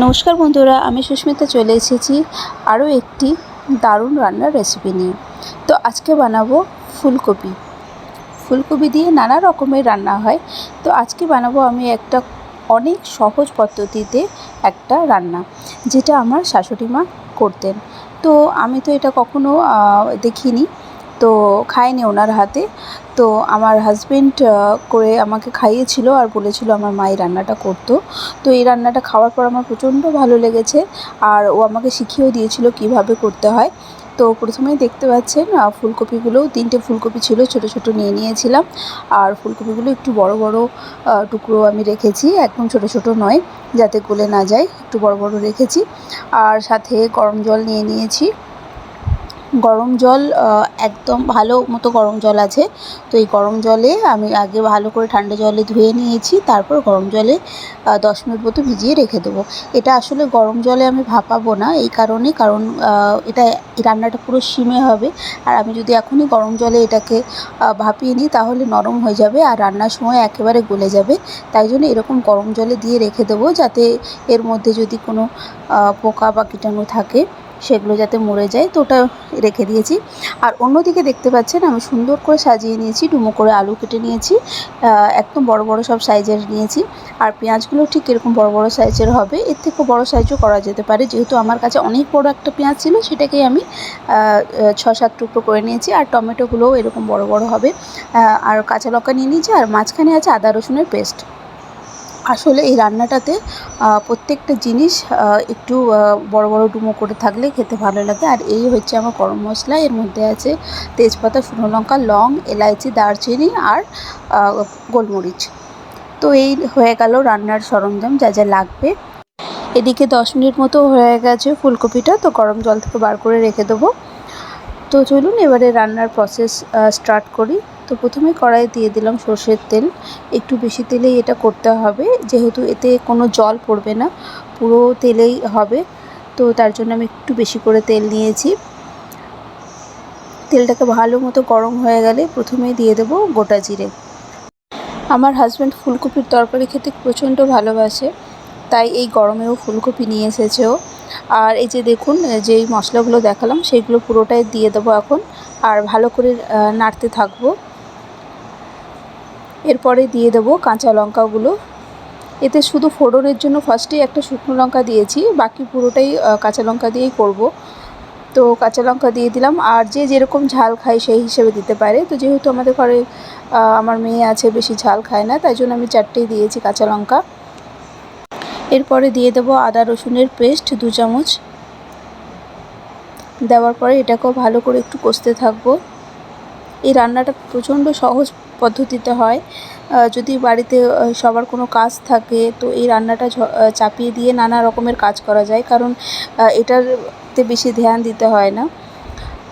নমস্কার বন্ধুরা, আমি সুস্মিতা চলে এসেছি আরও একটি দারুণ রান্নার রেসিপি নিয়ে। তো আজকে বানাবো ফুলকপি। ফুলকপি দিয়ে নানা রকমের রান্না হয়। তো আজকে বানাবো আমি একটা অনেক সহজ পদ্ধতিতে একটা রান্না, যেটা আমার শাশুড়ি মা করতেন। তো আমি তো এটা কখনো দেখিনি, তো খাইনি ওনার হাতে। তো আমার হাজবেন্ড করে আমাকে খাইয়েছিল আর বলেছিল আমার মা এই রান্নাটা করতো। তো এই রান্নাটা খাওয়ার পর আমার প্রচণ্ড ভালো লেগেছে, আর ও আমাকে শিখিয়েও দিয়েছিল কিভাবে করতে হয়। তো প্রথমেই দেখতে পাচ্ছেন ফুলকপিগুলো, 3টে ফুলকপি ছিল, ছোট ছোট নিয়ে নিয়েছিলাম। আর ফুলকপিগুলো একটু বড় বড় টুকরো আমি রেখেছি, একদম ছোট ছোট নয়, যাতে গলে না যায়, একটু বড় বড় রেখেছি। আর সাথে গরম জল নিয়ে নিয়েছি। গরম জল একদম ভালো মতো গরম জল আছে। তো এই গরম জলে আমি আগে ভালো করে ঠান্ডা জলে ধুয়ে নিয়েছি, তারপর গরম জলে 10 মিনিট মতো ভিজিয়ে রেখে দেবো। এটা আসলে গরম জলে আমি ভাপাবো না, এই কারণে, কারণ এটা এই রান্নাটা পুরো সিমে হবে। আর আমি যদি এখনই গরম জলে এটাকে ভাপিয়ে নিই তাহলে নরম হয়ে যাবে আর রান্নার সময় একেবারে গলে যাবে। তাই জন্য এরকম গরম জলে দিয়ে রেখে দেবো, যাতে এর মধ্যে যদি কোনো পোকা বা কীটাণু থাকে সেগুলো যাতে মরে যায়। তো ওটা রেখে দিয়েছি। আর অন্যদিকে দেখতে পাচ্ছেন আমি সুন্দর করে সাজিয়ে নিয়েছি, ডুমো করে আলু কেটে নিয়েছি, একদম বড় বড় সব সাইজের নিয়েছি। আর পেঁয়াজগুলো ঠিক এরকম বড় বড় সাইজের হবে, এর থেকেও বড় সাইজও করা যেতে পারে। যেহেতু আমার কাছে অনেক বড় একটা পেঁয়াজ ছিল, সেটাকেই আমি 6-7 টুকরো করে নিয়েছি। আর টমেটোগুলোও এরকম বড় বড় হবে। আর কাঁচা লঙ্কা নিয়ে নিয়েছি, আর মাঝখানে আছে আদা রসুনের পেস্ট। আসলে এই রান্নাটাতে প্রত্যেকটা জিনিস একটু বড় বড় ডুমো করে থাকলে খেতে ভালো লাগে। আর এই হচ্ছে আমার গরম মশলা, এর মধ্যে আছে তেজপাতা, শুকনো লঙ্কা, লং, এলাইচি, দারচিনি আর গোলমরিচ। তো এই হয়ে গেল রান্নার সরঞ্জাম যা যা লাগবে। এদিকে 10 মিনিট মতো হয়ে গেছে ফুলকপিটা, তো গরম জল থেকে বার করে রেখে দেবো। তো চলুন এবারে রান্নার প্রসেস স্টার্ট করি। তো প্রথমে কড়াইয়ে দিয়ে দিলাম সর্ষের তেল। একটু বেশি তেলেই এটা করতে হবে, যেহেতু এতে কোনো জল পড়বে না, পুরো তেলেই হবে। তো তার জন্য আমি একটু বেশি করে তেল নিয়েছি। তেলটাকে ভালো মতো গরম হয়ে গেলে প্রথমেই দিয়ে দেবো গোটা জিরে। আমার হাজব্যান্ড ফুলকপির তরকারি খেতে প্রচণ্ড ভালোবাসে, তাই এই গরমেও ফুলকপি নিয়ে এসেছে ও। আর এই যে দেখুন, যেই মশলাগুলো দেখালাম সেইগুলো পুরোটাই দিয়ে দেবো এখন, আর ভালো করে নাড়তে থাকবো। এরপরে দিয়ে দেবো কাঁচা লঙ্কাগুলো। এতে শুধু ফোড়নের জন্য ফার্স্টেই একটা শুকনো লঙ্কা দিয়েছি, বাকি পুরোটাই কাঁচা লঙ্কা দিয়েই করব। তো কাঁচা লঙ্কা দিয়ে দিলাম, আর যে যেরকম ঝাল খায় সেই হিসেবে দিতে পারে। তো যেহেতু আমাদের ঘরে আমার মেয়ে আছে, বেশি ঝাল খায় না, তাই জন্য আমি 4টেই দিয়েছি কাঁচা লঙ্কা। এরপরে দিয়ে দেবো আদা রসুনের পেস্ট 2 চামচ। দেওয়ার পরে এটাকেও ভালো করে একটু কষতে থাকবো। এই রান্নাটা প্রচণ্ড সহজ পদ্ধতিতে হয়। যদি বাড়িতে সবার কোনো কাজ থাকে, তো এই রান্নাটা চাপিয়ে দিয়ে নানা রকমের কাজ করা যায়, কারণ এটাতে বেশি ধ্যান দিতে হয় না।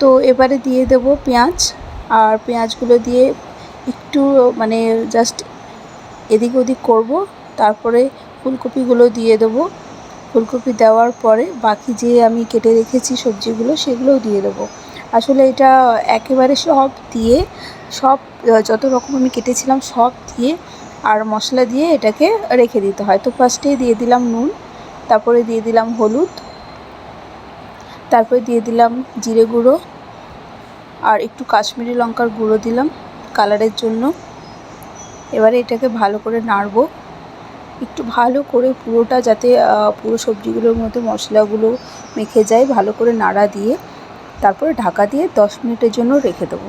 তো এবারে দিয়ে দেব পেঁয়াজ, আর পেঁয়াজগুলো দিয়ে একটু মানে জাস্ট এদিক ওদিক করব। তারপরে ফুলকপিগুলো দিয়ে দেবো। ফুলকপি দেওয়ার পরে বাকি যে আমি কেটে রেখেছি সবজিগুলো, সেগুলোও দিয়ে দেবো। আসলে এটা একেবারে সব দিয়ে, সব যত রকম আমি কেটেছিলাম সব দিয়ে আর মশলা দিয়ে এটাকে রেখে দিতে হয়। তো ফার্স্টেই দিয়ে দিলাম নুন, তারপরে দিয়ে দিলাম হলুদ, তারপরে দিয়ে দিলাম জিরে গুঁড়ো, আর একটু কাশ্মীরি লঙ্কার গুঁড়ো দিলাম কালারের জন্য। এবারে এটাকে ভালো করে নাড়বো, একটু ভালো করে পুরোটা, যাতে পুরো সবজিগুলোর মধ্যে মশলাগুলো মেখে যায়, ভালো করে নাড়া দিয়ে তারপরে ঢাকা দিয়ে 10 মিনিটের জন্য রেখে দেবো।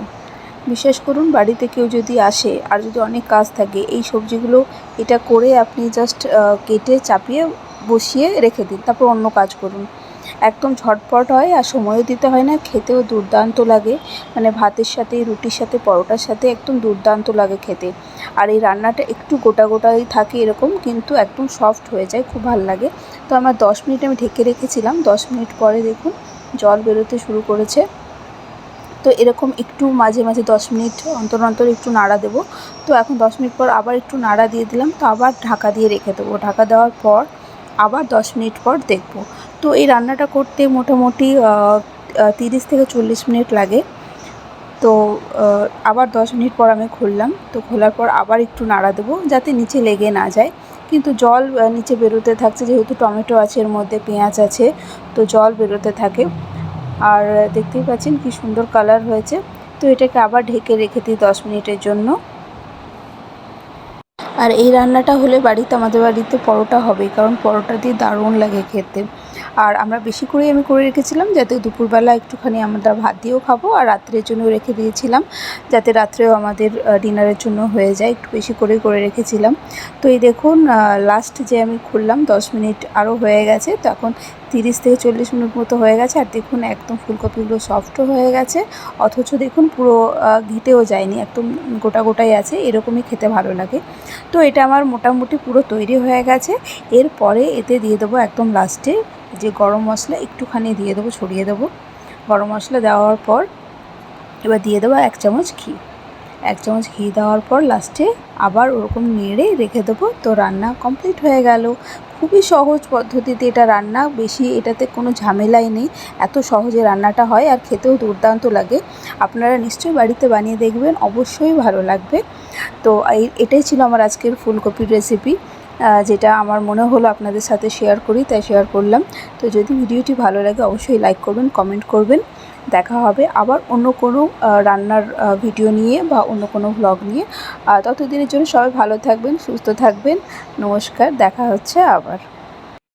বিশ্বাস করুন, বাড়িতে কেউ যদি আসে আর যদি অনেক কাজ থাকে, এই সবজিগুলো এটা করে আপনি জাস্ট কেটে চাপিয়ে বসিয়ে রেখে দিন, তারপর অন্য কাজ করুন। একদম ঝটপট হয় আর সময়ও দিতে হয় না, খেতেও দুর্দান্ত লাগে। মানে ভাতের সাথে, রুটির সাথে, পরোটার সাথে একদম দুর্দান্ত লাগে খেতে। আর এই রান্নাটা একটু গোটা গোটাই থাকে এরকম, কিন্তু একদম সফট হয়ে যায়, খুব ভালো লাগে। তো আমার 10 মিনিট আমি ঢেকে রেখেছিলাম। 10 মিনিট পরে দেখুন জল বেরোতে শুরু করেছে। তো এরকম একটু মাঝে মাঝে 10 মিনিট অন্তর অন্তর একটু নাড়া দেবো। তো এখন 10 মিনিট পর আবার একটু নাড়া দিয়ে দিলাম, তো আবার ঢাকা দিয়ে রেখে দেবো। ঢাকা দেওয়ার পর আবার 10 মিনিট পর দেখব। তো এই রান্নাটা করতে মোটামুটি 30 থেকে 40 মিনিট লাগে। তো আবার 10 মিনিট পর আমি খুললাম। তো খোলার পর আবার একটু নাড়া দেবো, যাতে নিচে লেগে না যায়। কিন্তু জল নিচে বেরোতে থাকছে, যেহেতু টমেটো আছে এর মধ্যে, পেঁয়াজ আছে, তো জল বেরোতে থাকে। আর দেখতেই পাচ্ছেন কি সুন্দর কালার হয়েছে। তো এটাকে আবার ঢেকে রেখে দিই 10 মিনিটের জন্য। আর এই রান্নাটা হলে আমাদের বাড়িতে পরোটা হবে, কারণ পরোটা দিয়ে দারুণ লাগে খেতে। আর আমরা বেশি করেই আমি করে রেখেছিলাম, যাতে দুপুরবেলা একটুখানি আমরা ভাত দিয়েও খাবো, আর রাত্রের জন্য রেখে দিয়েছিলাম, যাতে রাত্রেও আমাদের ডিনারের জন্য হয়ে যায়। একটু বেশি করেই করে রেখেছিলাম। তো এই দেখুন লাস্ট যে আমি খুললাম 10 মিনিট আরও হয়ে গেছে, তো এখন 30 থেকে 40 মিনিট মতো হয়ে গেছে। আর দেখুন একদম ফুলকপিগুলো সফটও হয়ে গেছে, অথচ দেখুন পুরো ঘেটেও যায়নি, একদম গোটা গোটাই আছে। এরকমই খেতে ভালো লাগে। তো এটা আমার মোটামুটি পুরো তৈরি হয়ে গেছে। এরপরে এতে দিয়ে দেবো একদম লাস্টে যে গরম মশলা একটুখানি দিয়ে দেবো, ছড়িয়ে দেবো। গরম মশলা দেওয়ার পর এবার দিয়ে দেবো 1 চামচ ঘি। 1 চামচ ঘি দেওয়ার পর লাস্টে আবার ওরকম নেড়ে রেখে দেবো। তো রান্না কমপ্লিট হয়ে গেল। খুবই সহজ পদ্ধতিতে এটা রান্না, বেশি এটাতে কোনো ঝামেলাই নেই। এত সহজে রান্নাটা হয় আর খেতেও দুর্দান্ত লাগে। আপনারা নিশ্চয়ই বাড়িতে বানিয়ে দেখবেন, অবশ্যই ভালো লাগবে। তো এটাই ছিল আমার আজকের ফুলকপির রেসিপি, যেটা আমার মনে হলো আপনাদের সাথে শেয়ার করি, তাই শেয়ার করলাম। তো যদি ভিডিওটি ভালো লাগে অবশ্যই লাইক করবেন, কমেন্ট করবেন। দেখা হবে আবার অন্য কোনো রান্নার ভিডিও নিয়ে বা অন্য কোনো ভ্লগ নিয়ে। ততদিনের জন্য সবাই ভালো থাকবেন, সুস্থ থাকবেন। নমস্কার, দেখা হচ্ছে আবার।